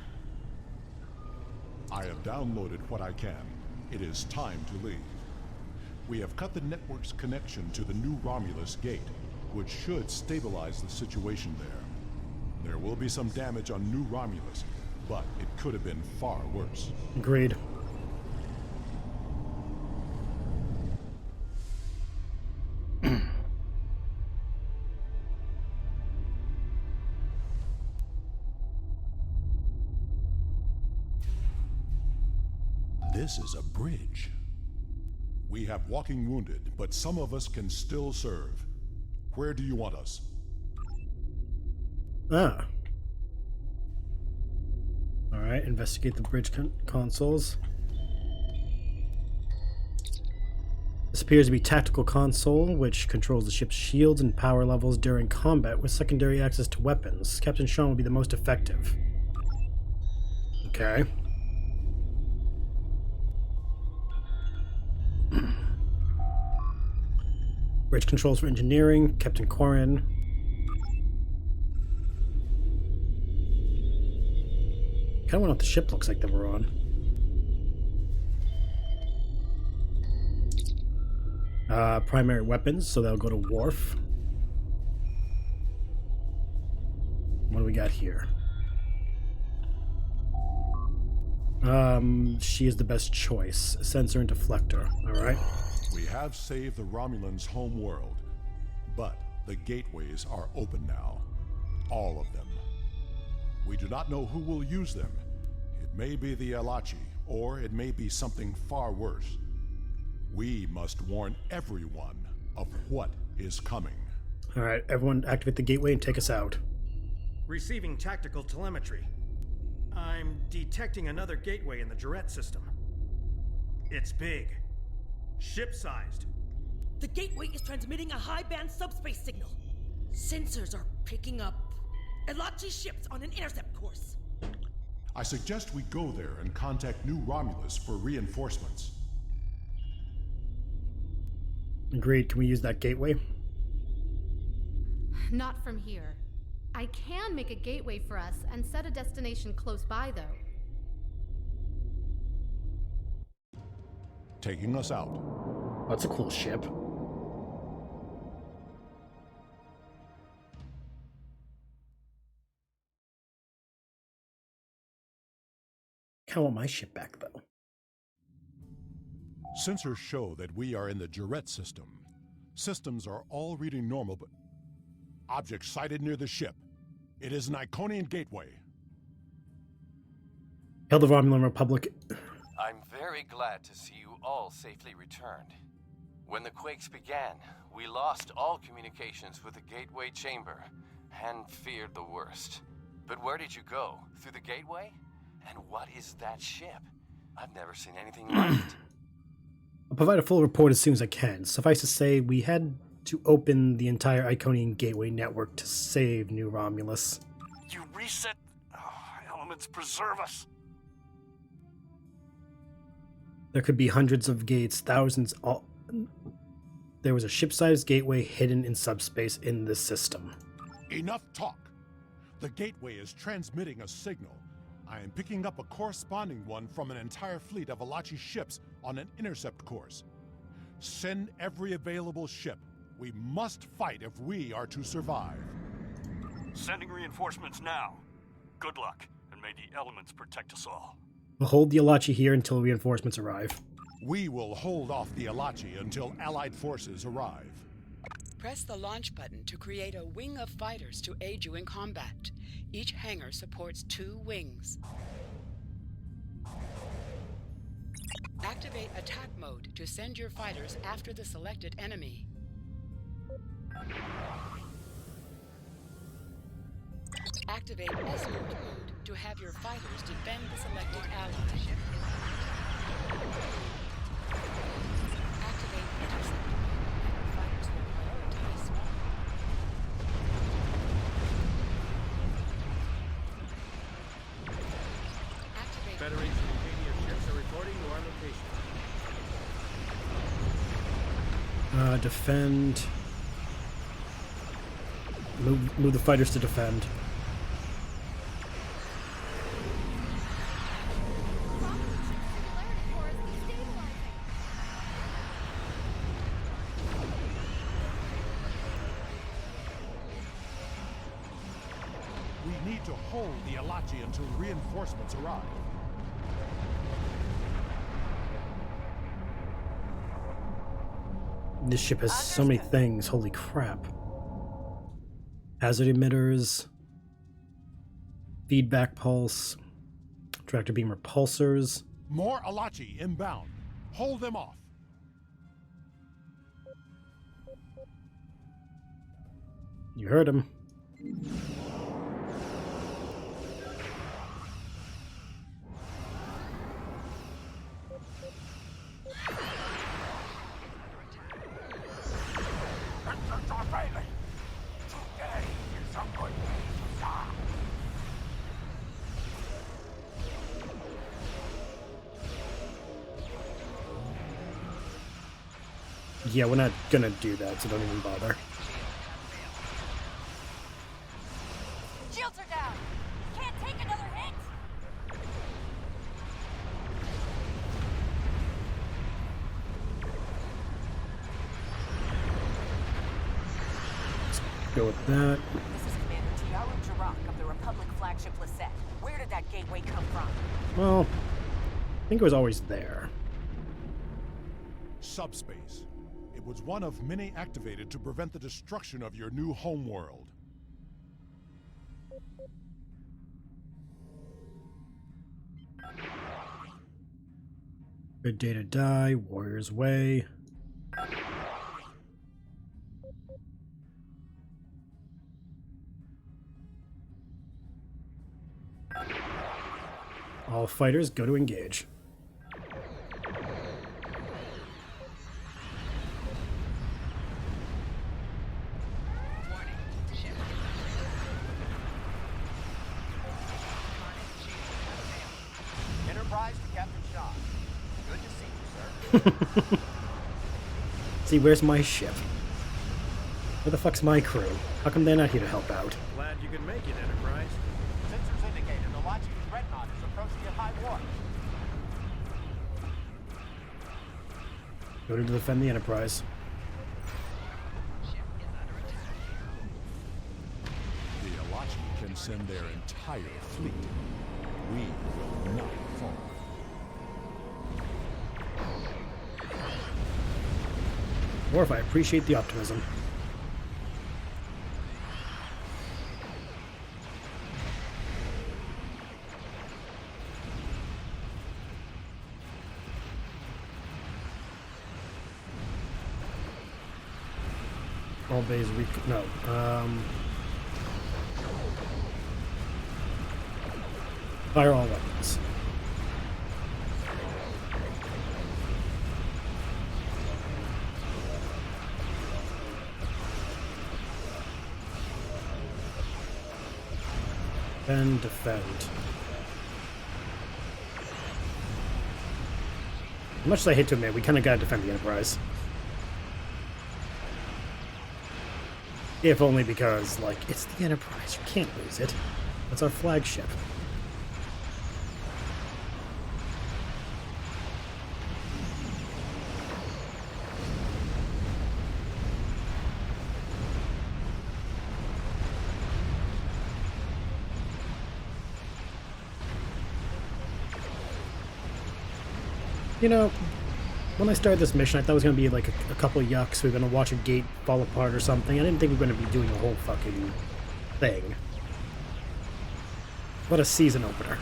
I have downloaded what I can. It is time to leave. We have cut the network's connection to the new Romulus gate, which should stabilize the situation there. There will be some damage on New Romulus, but it could have been far worse. Agreed. This is a bridge. We have walking wounded, but some of us can still serve. Where do you want us? Ah. Alright, investigate the bridge consoles. This appears to be tactical console, which controls the ship's shields and power levels during combat with secondary access to weapons. Captain Sean will be the most effective. Okay. Bridge controls for engineering, Captain Corin. Kind of wonder what the ship looks like that we're on. Primary weapons, so that'll go to Worf. What do we got here? She is the best choice. Sensor and deflector. Alright. We have saved the Romulans' home world, but the gateways are open now. All of them. We do not know who will use them. It may be the Alachi, or it may be something far worse. We must warn everyone of what is coming. Alright, everyone activate the gateway and take us out. Receiving tactical telemetry. I'm detecting another gateway in the Jarrett system. It's big. Ship-sized. The gateway is transmitting a high-band subspace signal. Sensors are picking up Alachi ships on an intercept course. I suggest we go there and contact New Romulus for reinforcements. Agreed. Can we use that gateway? Not from here. I can make a gateway for us and set a destination close by, though. Taking us out. That's a cool ship. I want my ship back, though. Sensors show that we are in the Jarrett system. Systems are all reading normal, but object sighted near the ship. It is an Iconian gateway. Hail the Romulan Republic. I'm very glad to see you all safely returned. When the quakes began, we lost all communications with the gateway chamber and feared the worst. But where did you go? Through the gateway? And what is that ship? I've never seen anything like it. I'll provide a full report as soon as I can. Suffice to say, we had to open the entire Iconian gateway network to save New Romulus. You reset. Elements preserve us. There could be hundreds of gates, thousands. There was a ship-sized gateway hidden in subspace in this system. Enough talk. The gateway is transmitting a signal. I am picking up a corresponding one from an entire fleet of Alachi ships on an intercept course. Send every available ship. We must fight if we are to survive. Sending reinforcements now. Good luck, and may the elements protect us all. We'll hold the Alachi here until reinforcements arrive. We will hold off the Alachi until Allied forces arrive. Press the launch button to create a wing of fighters to aid you in combat. Each hangar supports 2 wings. Activate attack mode to send your fighters after the selected enemy. Activate escort mode to have your fighters defend the selected ally. Activate intercept mode and your fighters will prioritize swarm. Activate Federation and Klingon ships are reporting to our location. Defend. Move the fighters to defend. We need to hold the Alachi until reinforcements arrive. This ship has so many things, holy crap. Hazard emitters, feedback pulse, tractor beam repulsors. More Alachi inbound. Hold them off. You heard him. Yeah, we're not gonna do that, so don't even bother. Shields are down! Can't take another hit! Let's go with that. This is Commander Tiaru Jarak of the Republic flagship Lisette. Where did that gateway come from? Well, I think it was always there. Subspace. It was one of many activated to prevent the destruction of your new homeworld. Good day to die, Warrior's Way. All fighters go to engage. Enterprise to Captain Shaw. Good to see you, sir. See, where's my ship? Where the fuck's my crew? How come they're not here to help out? Glad you could make it, Enterprise. Sensors indicated the Lachi dreadnought is approaching at high warp. Go to defend the Enterprise. The Alachi can send their entire fleet. We will not fall. Worf, I appreciate the optimism. All bays no. Fire all weapons. Then defend. As much as I hate to admit, we kind of gotta defend the Enterprise. If only because, like, it's the Enterprise. You can't lose it. That's our flagship. You know, when I started this mission, I thought it was going to be like a couple of yucks. We were going to watch a gate fall apart or something. I didn't think we were going to be doing the whole fucking thing. What a season opener.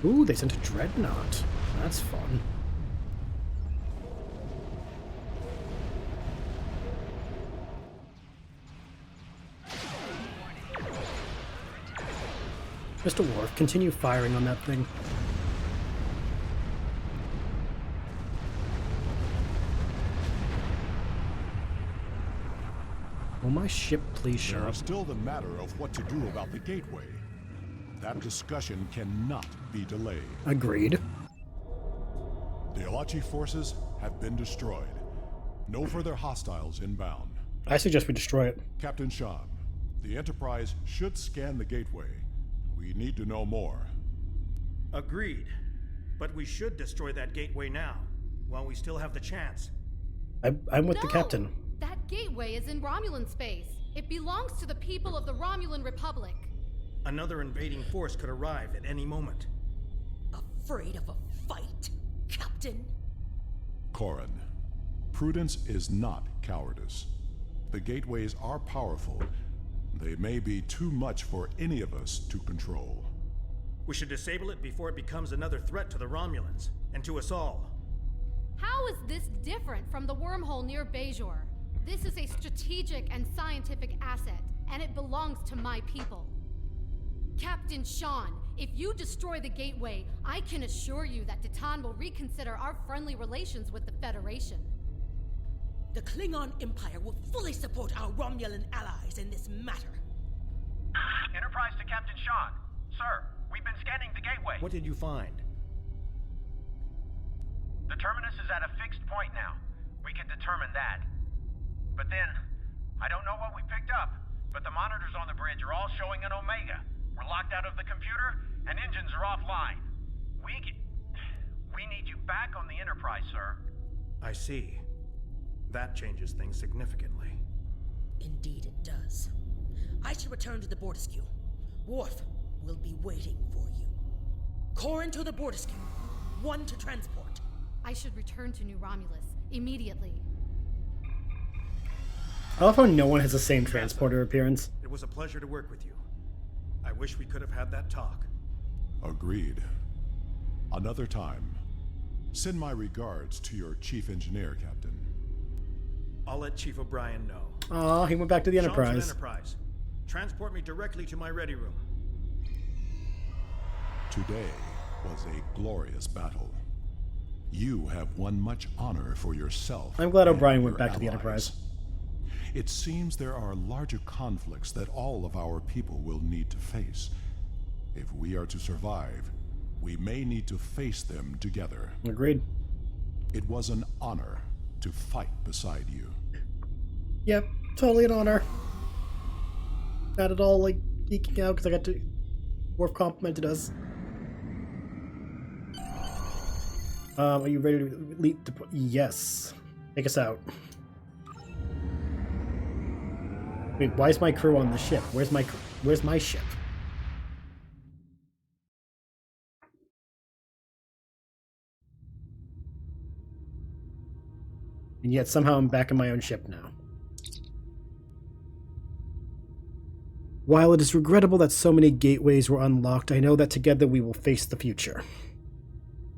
Ooh, they sent a dreadnought. That's fun. Mr. Worf, continue firing on that thing. Will my ship please show up? There is still the matter of what to do about the gateway. That discussion cannot be delayed. Agreed. The Alachi forces have been destroyed. No further hostiles inbound. I suggest we destroy it. Captain Shan, the Enterprise should scan the gateway. We need to know more. Agreed. But we should destroy that gateway now, while we still have the chance. I'm with the captain. That gateway is in Romulan space. It belongs to the people of the Romulan Republic. Another invading force could arrive at any moment. Afraid of a fight, Captain? Corrin, prudence is not cowardice. The gateways are powerful. They may be too much for any of us to control. We should disable it before it becomes another threat to the Romulans, and to us all. How is this different from the wormhole near Bajor? This is a strategic and scientific asset, and it belongs to my people. Captain Shan, if you destroy the gateway, I can assure you that Titan will reconsider our friendly relations with the Federation. The Klingon Empire will fully support our Romulan allies in this matter. Enterprise to Captain Shan. Sir, We've been scanning the gateway. What did you find? The terminus is at a fixed point now. We can determine that. But then, I don't know what we picked up, but the monitors on the bridge are all showing an Omega. We're locked out of the computer, and engines are offline. We need you back on the Enterprise, sir. I see. That changes things significantly. Indeed it does. I should return to the Bortisque. Worf will be waiting for you. Corin to the Bortisque. One to transport. I should return to New Romulus immediately. I love how no one has the same transporter appearance. It was a pleasure to work with you. I wish we could have had that talk. Agreed. Another time. Send my regards to your chief engineer, Captain. I'll let Chief O'Brien know. Aw, he went back to the Sean's Enterprise. at Enterprise. Transport me directly to my ready room. Today was a glorious battle. You have won much honor for yourself. I'm glad and O'Brien went your back to the allies. Enterprise. It seems there are larger conflicts that all of our people will need to face. If we are to survive, we may need to face them together. Agreed. It was an honor to fight beside you. Yep, totally an honor. Not at all like geeking out because I got to. Worf complimented us. Are you ready to leap? Yes. Take us out. Wait, why is my crew on the ship? Where's my ship? And yet somehow I'm back in my own ship now. While it is regrettable that so many gateways were unlocked, I know that together we will face the future.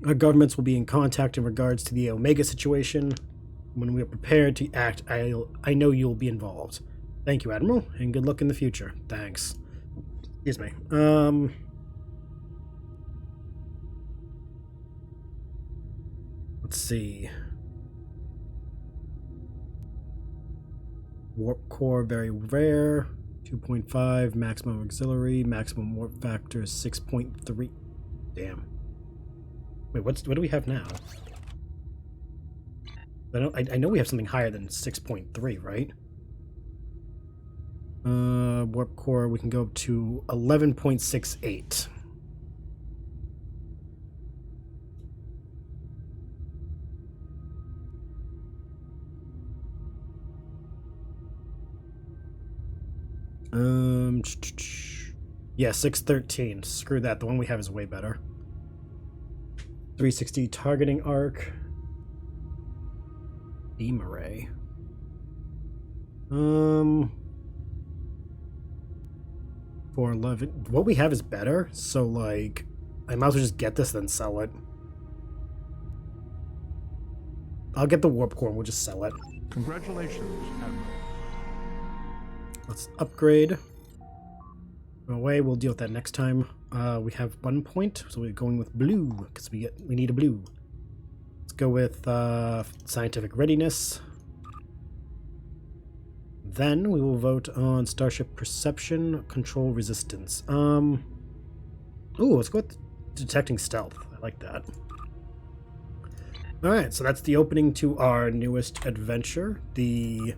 Our governments will be in contact in regards to the Omega situation. When we are prepared to act, I know you'll be involved. Thank you, Admiral, and good luck in the future. Thanks. Excuse me. Let's see. Warp core, very rare. 2.5, maximum auxiliary, maximum warp factor 6.3. Damn. Wait, what do we have now? I know we have something higher than 6.3, right? Warp core, we can go up to 11.68. Yeah, 613. Screw that. The one we have is way better. 360 targeting arc. Beam array. 411. What we have is better, so like I might as well just get this then sell it. I'll get the warp core and we'll just sell it. Congratulations, Admiral. Let's upgrade. Away, we'll deal with that next time. We have 1 point, so we're going with blue because we need a blue. Let's go with scientific readiness. Then we will vote on starship perception, control resistance. Ooh, let's go with detecting stealth. I like that. All right, so that's the opening to our newest adventure, the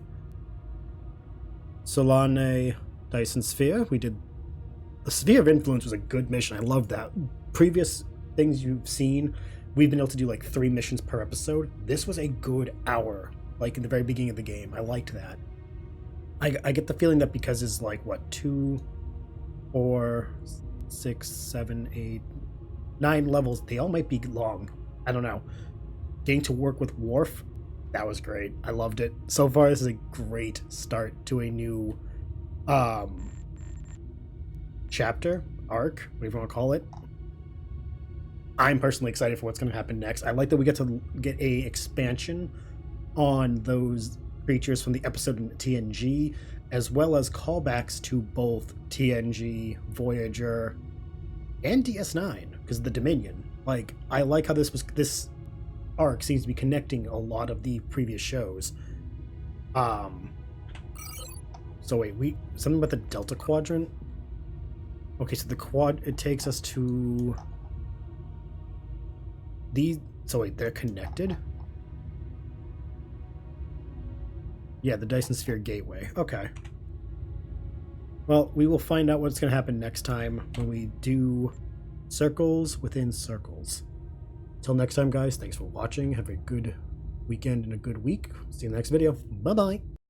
Solanae Dyson Sphere. We did the Sphere of Influence was a good mission. I love that. Previous things you've seen, we've been able to do like 3 missions per episode. This was a good hour, like in the very beginning of the game. I liked that. I get the feeling that because it's like, what, 2, 4, 6, 7, 8, 9 levels, they all might be long. I don't know. Getting to work with Worf, that was great. I loved it. So far, this is a great start to a new chapter, arc, whatever you want to call it. I'm personally excited for what's going to happen next. I like that we get to get a expansion on those creatures from the episode in TNG, as well as callbacks to both TNG, Voyager, and DS9, because of the Dominion. Like, I like how this arc seems to be connecting a lot of the previous shows. So wait, something about the Delta Quadrant? Okay, so the quad, it takes us to these. So wait, they're connected? Yeah, the Dyson Sphere gateway. Okay. Well, we will find out what's going to happen next time when we do circles within circles. Until next time, guys, thanks for watching. Have a good weekend and a good week. See you in the next video. Bye-bye.